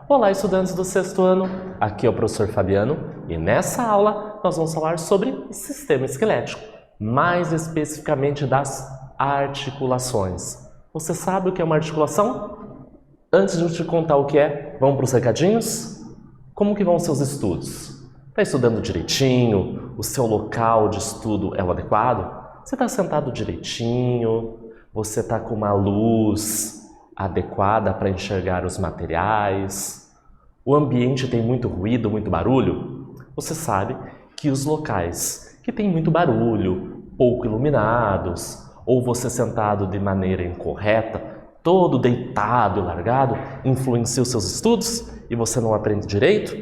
Olá, estudantes do sexto ano, aqui é o professor Fabiano e nessa aula nós vamos falar sobre o sistema esquelético, mais especificamente das articulações. Você sabe o que é uma articulação? Antes de eu te contar o que é, vamos para os recadinhos? Como que vão os seus estudos? Está estudando direitinho? O seu local de estudo é o adequado? Você está sentado direitinho? Você está com uma luz adequada para enxergar os materiais? O ambiente tem muito ruído, muito barulho? Você sabe que os locais que têm muito barulho, pouco iluminados, ou você sentado de maneira incorreta, todo deitado e largado, influencia os seus estudos e você não aprende direito?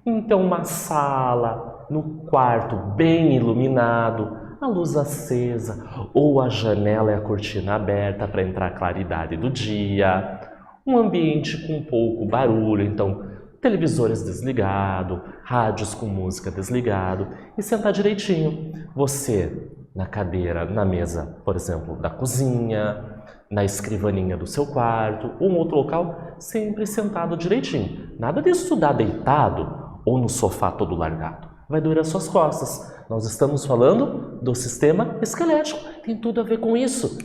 Então uma sala, no quarto bem iluminado, a luz acesa ou a janela e a cortina aberta para entrar a claridade do dia, um ambiente com pouco barulho, então televisores desligado, rádios com música desligado e sentar direitinho. Você na cadeira, na mesa, por exemplo, da cozinha, na escrivaninha do seu quarto ou em outro local, sempre sentado direitinho. Nada de estudar deitado ou no sofá todo largado. Vai doer as suas costas. Nós estamos falando do sistema esquelético, tem tudo a ver com isso.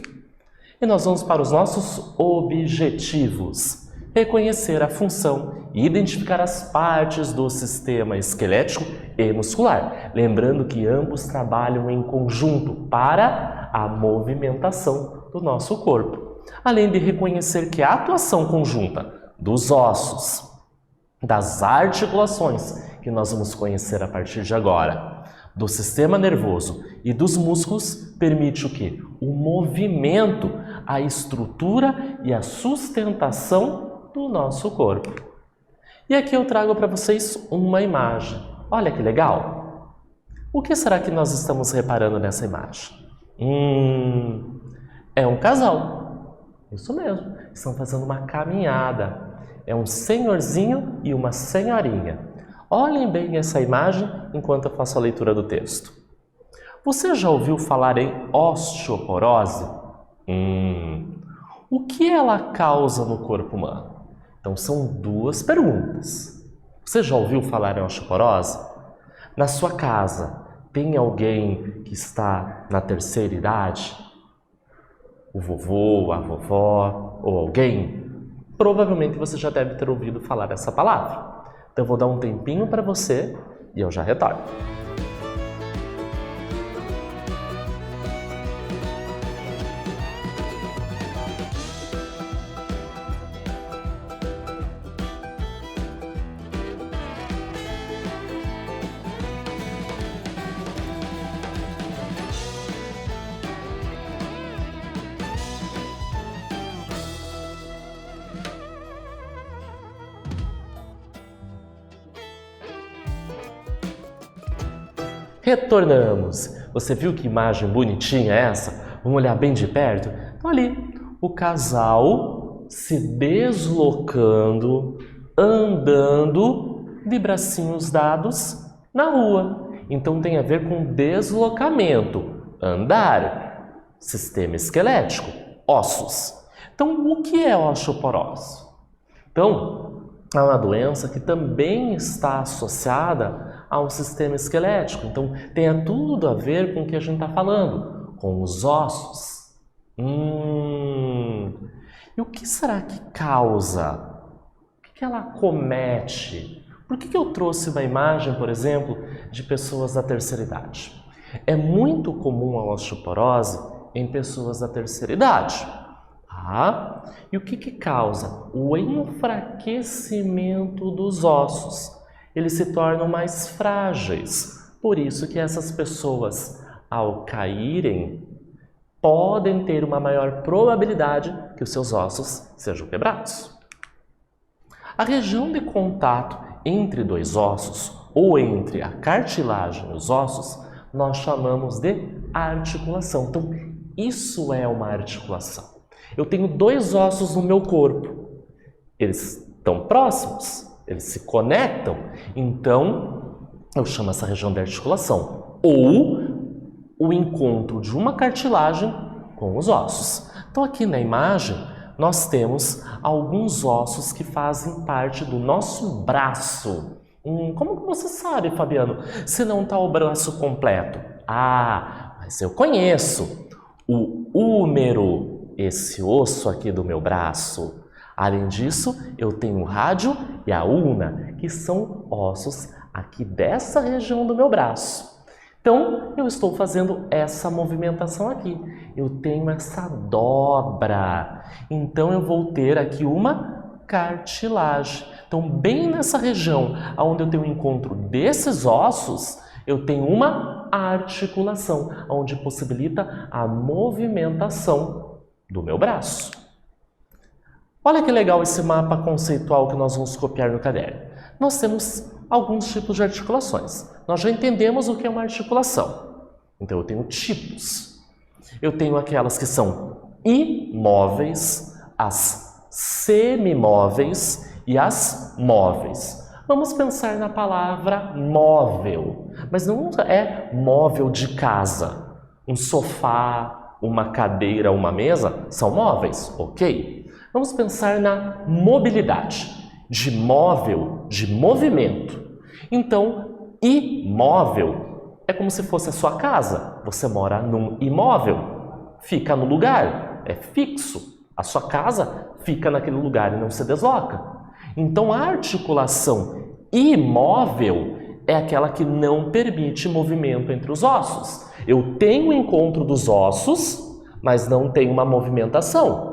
E nós vamos para os nossos objetivos. Reconhecer a função e identificar as partes do sistema esquelético e muscular. Lembrando que ambos trabalham em conjunto para a movimentação do nosso corpo. Além de reconhecer que a atuação conjunta dos ossos, das articulações, que nós vamos conhecer a partir de agora, do sistema nervoso e dos músculos, permite o quê? O movimento, a estrutura e a sustentação do nosso corpo. E aqui eu trago para vocês uma imagem. Olha que legal! O que será que nós estamos reparando nessa imagem? É um casal. Isso mesmo, estão fazendo uma caminhada. É um senhorzinho e uma senhorinha. Olhem bem essa imagem enquanto eu faço a leitura do texto. Você já ouviu falar em osteoporose? O que ela causa no corpo humano? Então são duas perguntas. Você já ouviu falar em osteoporose? Na sua casa, tem alguém que está na terceira idade? O vovô, a vovó ou alguém? Provavelmente você já deve ter ouvido falar essa palavra. Então eu vou dar um tempinho para você e eu já retorno. Retornamos. Você viu que imagem bonitinha é essa? Vamos olhar bem de perto? Então ali, o casal se deslocando, andando de bracinhos dados na rua. Então tem a ver com deslocamento, andar, sistema esquelético, ossos. Então o que é osteoporose? Então, é uma doença que também está associada ao sistema esquelético. Então, tem tudo a ver com o que a gente está falando, com os ossos. E o que será que causa? O que ela comete? Por que eu trouxe uma imagem, por exemplo, de pessoas da terceira idade? É muito comum a osteoporose em pessoas da terceira idade. Tá? E o que causa? O enfraquecimento dos ossos. Eles se tornam mais frágeis. Por isso que essas pessoas, ao caírem, podem ter uma maior probabilidade que os seus ossos sejam quebrados. A região de contato entre dois ossos ou entre a cartilagem e os ossos, nós chamamos de articulação. Então, isso é uma articulação. Eu tenho dois ossos no meu corpo. Eles estão próximos. Eles se conectam, então eu chamo essa região de articulação. Ou o encontro de uma cartilagem com os ossos. Então aqui na imagem nós temos alguns ossos que fazem parte do nosso braço. Como que você sabe, Fabiano, se não está o braço completo? Ah, mas eu conheço o húmero, esse osso aqui do meu braço. Além disso, eu tenho o rádio e a ulna, que são ossos aqui dessa região do meu braço. Então, eu estou fazendo essa movimentação aqui. Eu tenho essa dobra. Então, eu vou ter aqui uma cartilagem. Então, bem nessa região onde eu tenho o encontro desses ossos, eu tenho uma articulação, onde possibilita a movimentação do meu braço. Olha que legal esse mapa conceitual que nós vamos copiar no caderno. Nós temos alguns tipos de articulações. Nós já entendemos o que é uma articulação. Então, eu tenho tipos. Eu tenho aquelas que são imóveis, as semimóveis e as móveis. Vamos pensar na palavra móvel, mas não é móvel de casa. Um sofá, uma cadeira, uma mesa são móveis, ok? Vamos pensar na mobilidade, de móvel, de movimento. Então, imóvel é como se fosse a sua casa. Você mora num imóvel, fica no lugar, é fixo. A sua casa fica naquele lugar e não se desloca. Então, a articulação imóvel é aquela que não permite movimento entre os ossos. Eu tenho o encontro dos ossos, mas não tenho uma movimentação.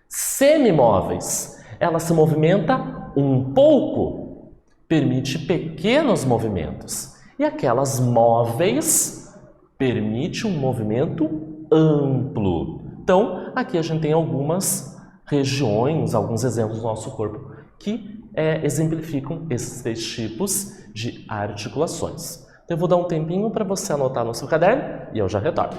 Semimóveis, ela se movimenta um pouco, permite pequenos movimentos. E aquelas móveis permite um movimento amplo. Então, aqui a gente tem algumas regiões, alguns exemplos do nosso corpo que exemplificam esses 3 tipos de articulações. Então, eu vou dar um tempinho para você anotar no seu caderno e eu já retorno.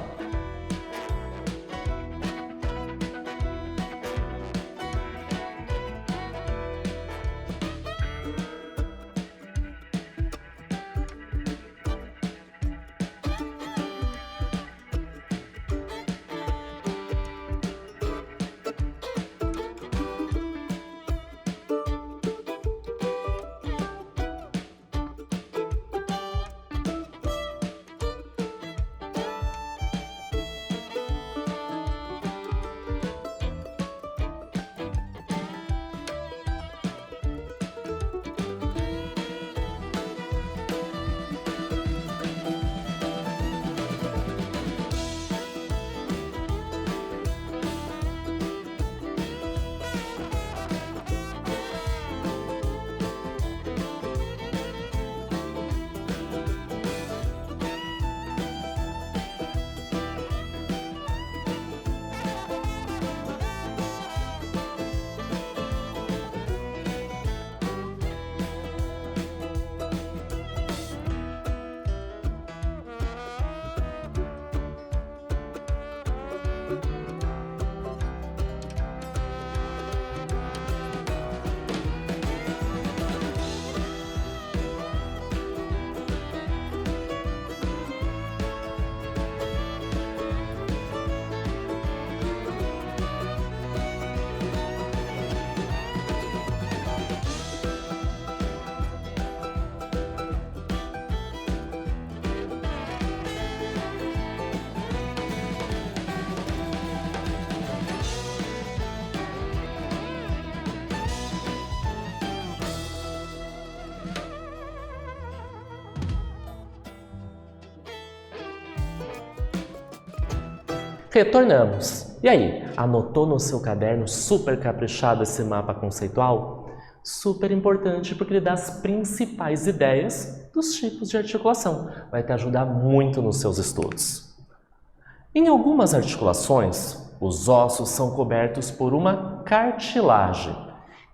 Retornamos. E aí, anotou no seu caderno super caprichado esse mapa conceitual? Super importante porque ele dá as principais ideias dos tipos de articulação. Vai te ajudar muito nos seus estudos. Em algumas articulações, os ossos são cobertos por uma cartilagem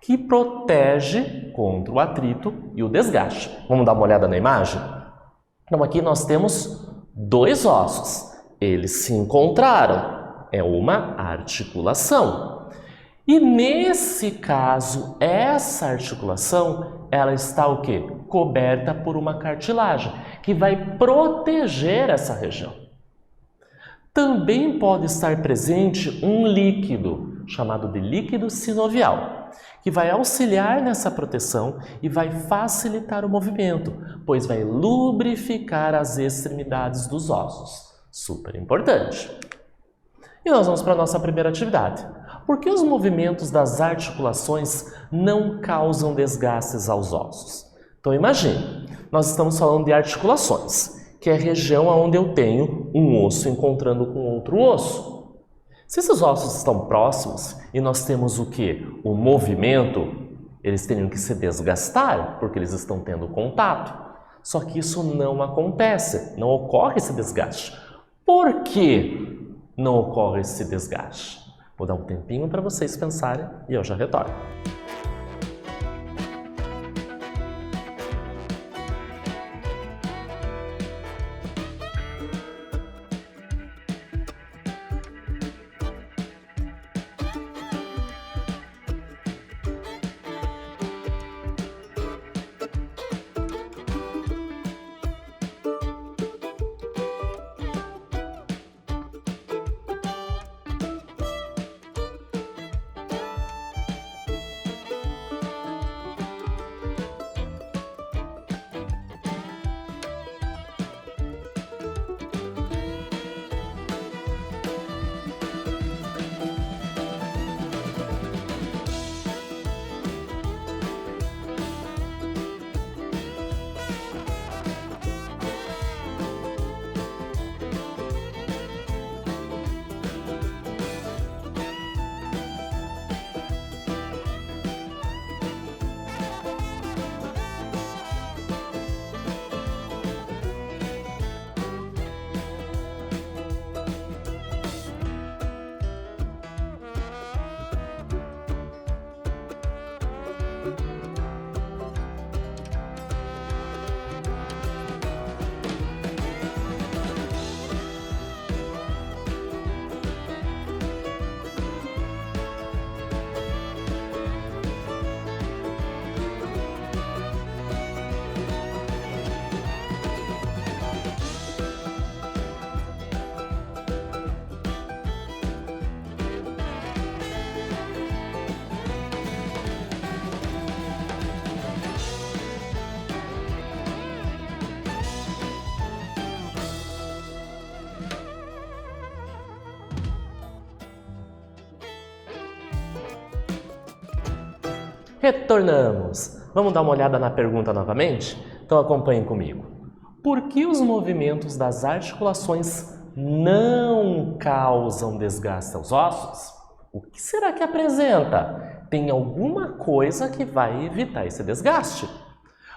que protege contra o atrito e o desgaste. Vamos dar uma olhada na imagem? Então aqui nós temos 2 ossos. Eles se encontraram. É uma articulação. E nesse caso, essa articulação, ela está o quê? Coberta por uma cartilagem, que vai proteger essa região. Também pode estar presente um líquido. chamado de líquido sinovial, que vai auxiliar nessa proteção e vai facilitar o movimento, pois vai lubrificar as extremidades dos ossos. Super importante! E nós vamos para a nossa primeira atividade. Por que os movimentos das articulações não causam desgastes aos ossos? Então imagine, nós estamos falando de articulações, que é a região onde eu tenho um osso encontrando com outro osso. Se esses ossos estão próximos e nós temos o quê? O movimento, eles teriam que se desgastar, porque eles estão tendo contato. Só que isso não acontece, não ocorre esse desgaste. Por que não ocorre esse desgaste? Vou dar um tempinho para vocês pensarem e eu já retorno. Retornamos! Vamos dar uma olhada na pergunta novamente? Então acompanhem comigo. Por que os movimentos das articulações não causam desgaste aos ossos? O que será que apresenta? Tem alguma coisa que vai evitar esse desgaste?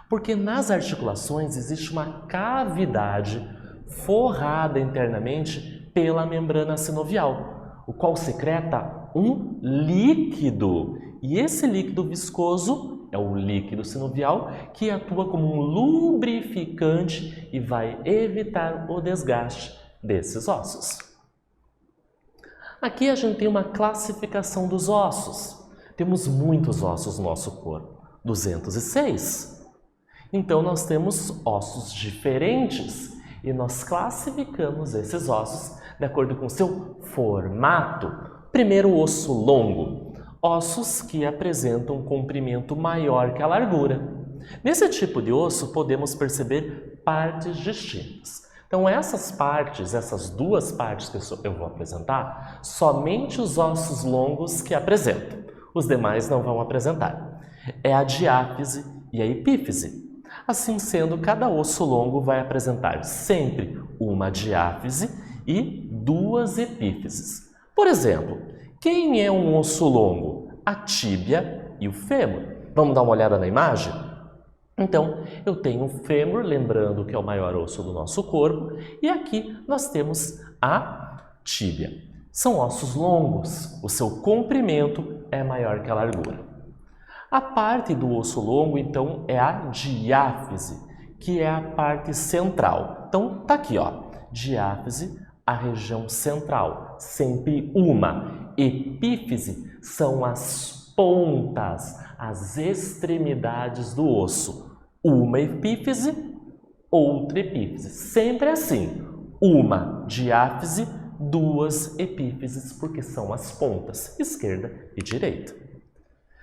Porque nas articulações existe uma cavidade forrada internamente pela membrana sinovial, o qual secreta um líquido. E esse líquido viscoso é o líquido sinovial que atua como um lubrificante e vai evitar o desgaste desses ossos. Aqui a gente tem uma classificação dos ossos. Temos muitos ossos no nosso corpo, 206. Então nós temos ossos diferentes e nós classificamos esses ossos de acordo com seu formato. Primeiro, o osso longo. Ossos que apresentam um comprimento maior que a largura. Nesse tipo de osso, podemos perceber partes distintas. Então, essas duas partes que eu vou apresentar, somente os ossos longos que apresentam. Os demais não vão apresentar. É a diáfise e a epífise. Assim sendo, cada osso longo vai apresentar sempre uma diáfise e duas epífises. Por exemplo, quem é um osso longo? A tíbia e o fêmur. Vamos dar uma olhada na imagem? Então, eu tenho o fêmur, lembrando que é o maior osso do nosso corpo, e aqui nós temos a tíbia. São ossos longos, o seu comprimento é maior que a largura. A parte do osso longo, então, é a diáfise, que é a parte central. Então, tá aqui, ó, diáfise, a região central, sempre uma. Epífise são as pontas, as extremidades do osso. Uma epífise, outra epífise. Sempre assim. Uma diáfise, duas epífises, porque são as pontas, esquerda e direita.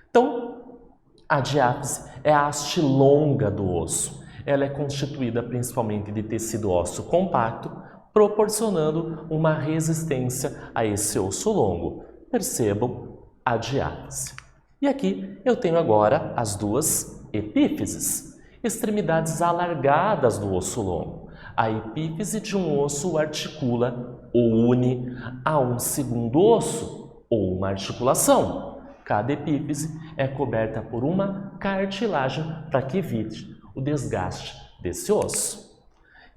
Então, a diáfise é a haste longa do osso. Ela é constituída principalmente de tecido ósseo compacto, proporcionando uma resistência a esse osso longo. Percebam a diáfise. E aqui eu tenho agora as duas epífises, extremidades alargadas do osso longo. A epífise de um osso articula ou une a um segundo osso ou uma articulação. Cada epífise é coberta por uma cartilagem para que evite o desgaste desse osso.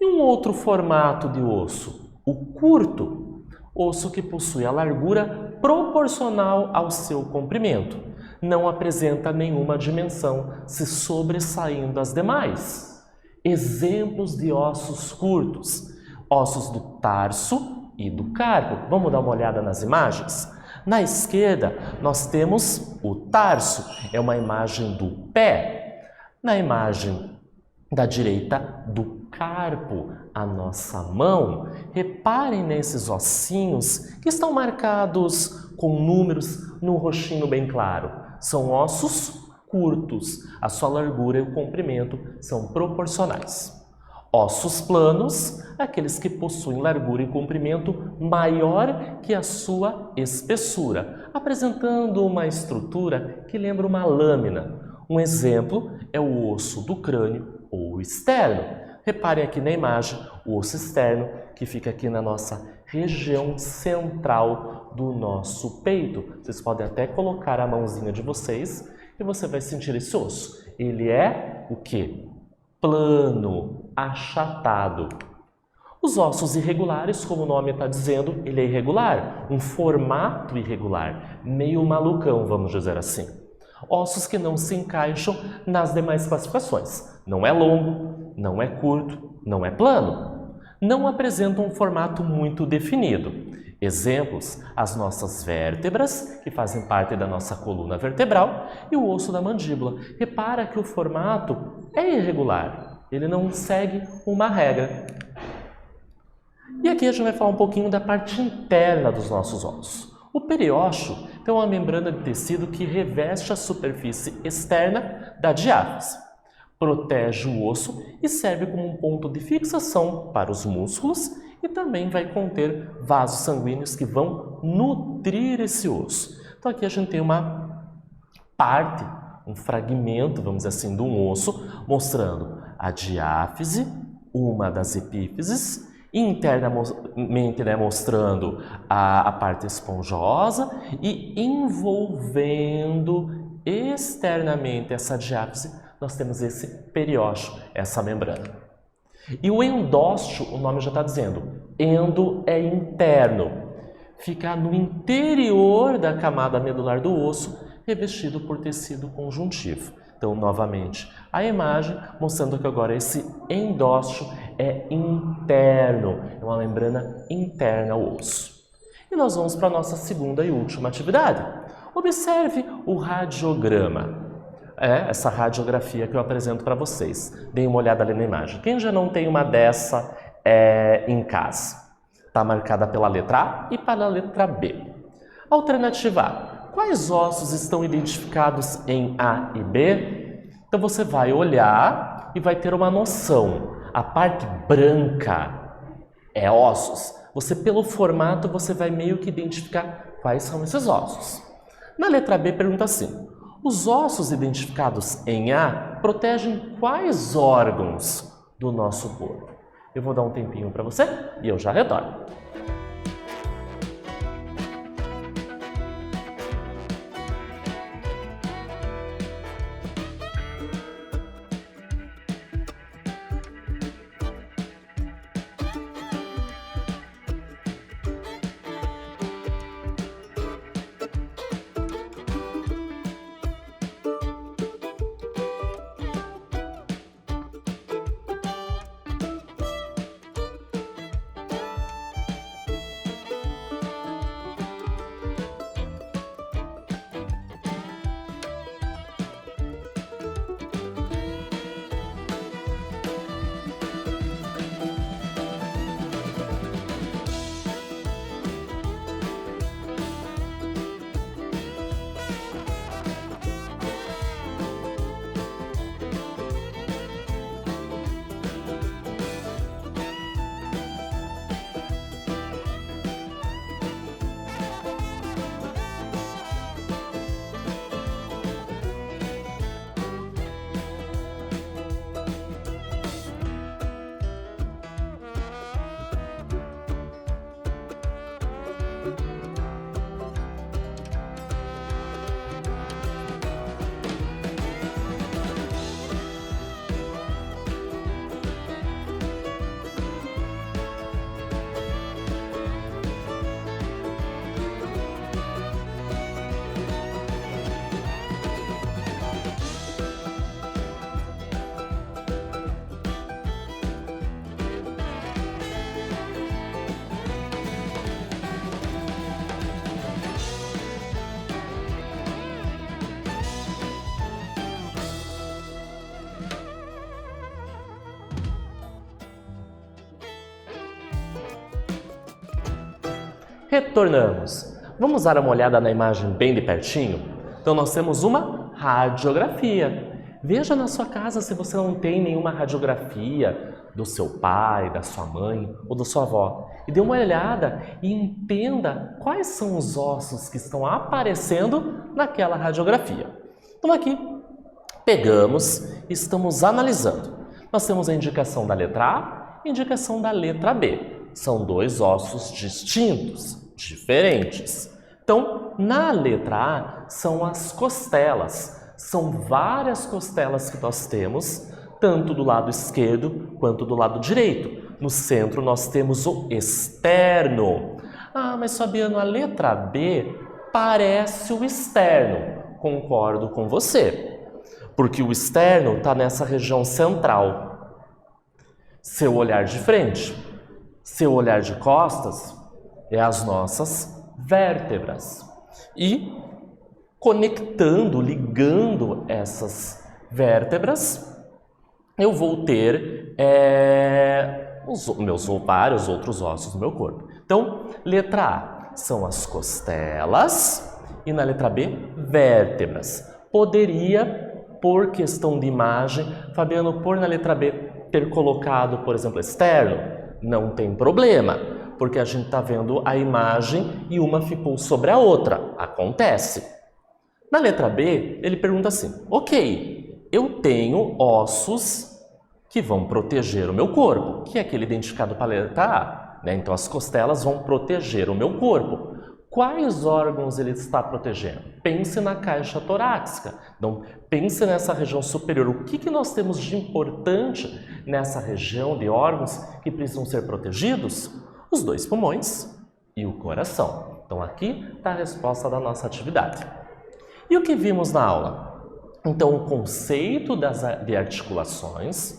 E um outro formato de osso, o curto, osso que possui a largura proporcional ao seu comprimento. Não apresenta nenhuma dimensão se sobressaindo das demais. Exemplos de ossos curtos, ossos do tarso e do carpo. Vamos dar uma olhada nas imagens? Na esquerda, nós temos o tarso, é uma imagem do pé. Na imagem da direita, do carpo, a nossa mão. Reparem nesses ossinhos que estão marcados com números no roxinho bem claro. São ossos curtos, a sua largura e o comprimento são proporcionais. Ossos planos, aqueles que possuem largura e comprimento maior que a sua espessura, apresentando uma estrutura que lembra uma lâmina. Um exemplo é o osso do crânio ou externo. Reparem aqui na imagem o osso externo, que fica aqui na nossa região central do nosso peito. Vocês podem até colocar a mãozinha de vocês e você vai sentir esse osso. Ele é o quê? Plano, achatado. Os ossos irregulares, como o nome está dizendo, ele é irregular, um formato irregular, meio malucão, vamos dizer assim. Ossos que não se encaixam nas demais classificações. Não é longo, não é curto, não é plano. Não apresentam um formato muito definido. Exemplos, as nossas vértebras, que fazem parte da nossa coluna vertebral, e o osso da mandíbula. Repara que o formato é irregular, ele não segue uma regra. E aqui a gente vai falar um pouquinho da parte interna dos nossos ossos. O periósteo tem uma membrana de tecido que reveste a superfície externa da diáfise. Protege o osso e serve como um ponto de fixação para os músculos e também vai conter vasos sanguíneos que vão nutrir esse osso. Então aqui a gente tem uma parte, um fragmento, vamos dizer assim, de um osso, mostrando a diáfise, uma das epífises, internamente, mostrando a parte esponjosa e envolvendo externamente essa diáfise, nós temos esse periósteo, essa membrana. E o endósteo, o nome já está dizendo, endo é interno, fica no interior da camada medular do osso, revestido por tecido conjuntivo. Então, novamente, a imagem mostrando que agora esse endósteo é interno, é uma membrana interna ao osso. E nós vamos para a nossa segunda e última atividade. Observe o radiograma. Essa radiografia que eu apresento para vocês. Deem uma olhada ali na imagem. Quem já não tem uma dessa em casa? Está marcada pela letra A e pela letra B. Alternativa A. Quais ossos estão identificados em A e B? Então você vai olhar e vai ter uma noção. A parte branca é ossos. Você, pelo formato, você vai meio que identificar quais são esses ossos. Na letra B pergunta assim: os ossos identificados em A protegem quais órgãos do nosso corpo? Eu vou dar um tempinho para você e eu já retorno. Retornamos. Vamos dar uma olhada na imagem bem de pertinho? Então, nós temos uma radiografia. Veja na sua casa se você não tem nenhuma radiografia do seu pai, da sua mãe ou da sua avó. E dê uma olhada e entenda quais são os ossos que estão aparecendo naquela radiografia. Então, aqui, pegamos e estamos analisando. Nós temos a indicação da letra A e a indicação da letra B. São dois ossos distintos, diferentes. Então, na letra A, são as costelas. São várias costelas que nós temos, tanto do lado esquerdo quanto do lado direito. No centro, nós temos o externo. Ah, mas Fabiano, a letra B parece o externo. Concordo com você, porque o externo está nessa região central. Seu olhar de frente, seu olhar de costas é as nossas vértebras. E conectando, ligando essas vértebras, eu vou ter os meus vários outros ossos do meu corpo. Então, letra A são as costelas e na letra B, vértebras. Poderia, por questão de imagem, Fabiano, por na letra B ter colocado, por exemplo, externo? Não tem problema, porque a gente está vendo a imagem e uma ficou sobre a outra. Acontece. Na letra B, ele pergunta assim, ok, eu tenho ossos que vão proteger o meu corpo, que é aquele identificado para a letra A, né? Então, as costelas vão proteger o meu corpo. Quais órgãos ele está protegendo? Pense na caixa torácica. Então, pense nessa região superior. O que nós temos de importante nessa região de órgãos que precisam ser protegidos? Os dois pulmões e o coração. Então, aqui está a resposta da nossa atividade. E o que vimos na aula? Então, o conceito de articulações,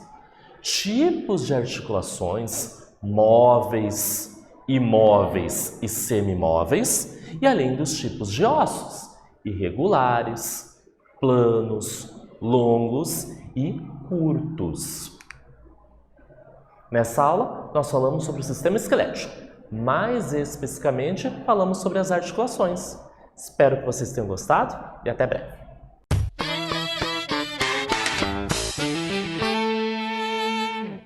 tipos de articulações, móveis, imóveis e semimóveis, e além dos tipos de ossos, irregulares, planos, longos e curtos. Nessa aula, nós falamos sobre o sistema esquelético. Mais especificamente, falamos sobre as articulações. Espero que vocês tenham gostado e até breve.